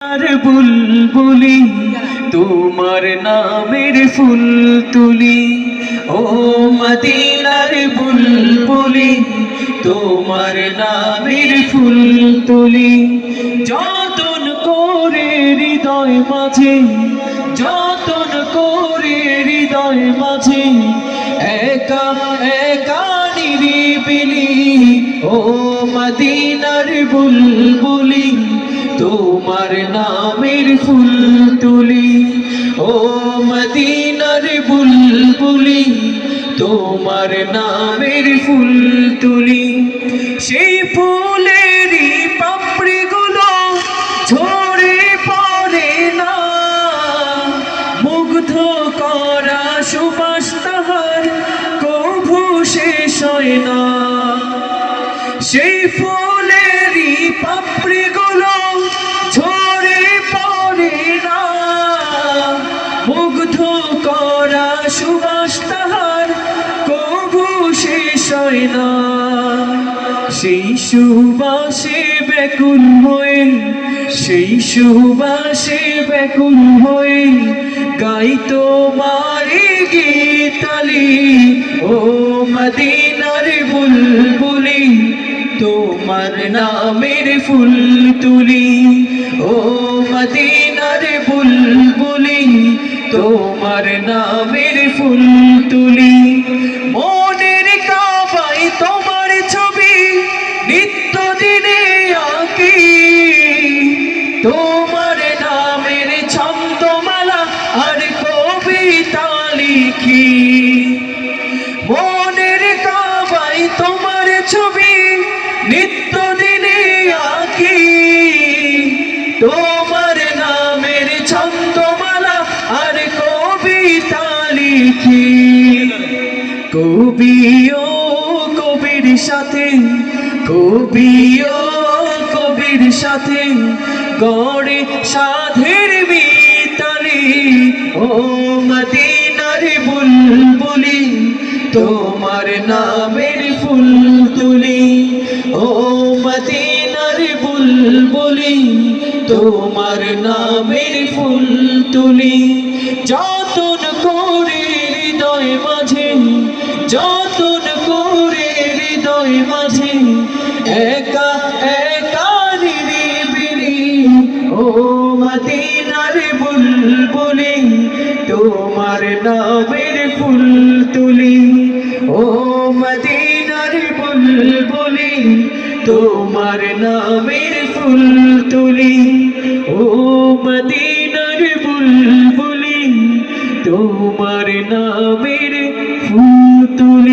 আর বুলবুলি তোমার নামের ফুল তুলি, ও মদিনার বুলবুলি তোমার নামের ফুল তুলি। যতন করে হৃদয় মাঝে, যতন করে হৃদয় মাঝে, একা একা নিরিবিলি, ও মদিনার বুলবুলি তোমার নামের ফুল তুলি, ও মদিনার বুলবুলি তোমার নামের ফুল তুলি। সেই ফুলেরই পাপড়িগুলো ঝরে পড়ে না, মুগ্ধ করা সুবাস তাহার কভু শেষ হয় না। সেই ফুলেরই পাপড়িগুলো ঝরে পড়ে না, মুগ্ধ করা সুবাস তাহার কভু শেষ হয় না। সেই সুবাসে ব্যাকুল হয়ে, সেই সুবাসে ব্যাকুল হয়ে গাই তোমারে গীতালি, ও মদিনার বুলবুলি তোমার নামের ফুল তুলি, ও মদিনার বুলবুলি তোমার নামের ফুল তুলি। মনের কাবায় তোমার ছবি নিত্য দিনে আঁকি, তোমার নামের ছন্দমালা আর কবিতা লিখি। মনের কাবায় তোমার ছবি নিত্য দিনে আঁকি, তোমার নামের ছন্দমালা আর কবিতা লিখি। কবি ও কবির সাথে, কবি ও কবির সাথে গড়ে সাধের মিতালি, ও মদিনার বুলবুলি তোমার নামের ফুল তুলি, ও মদিনার বুলবুলি তোমার নামের ফুল তুলি। যতন করে হৃদয় মাঝে, যতন করে হৃদয় মাঝে, একা একা নিরিবিলি, ও মদিনার বুলবুলি তোমার নামের ফুল তুলি, ও মদিনার বুলবুলি তোমার নামের ফুল তুলি, ও মদিনার বুলবুলি তোমার নামের ফুল তুলি।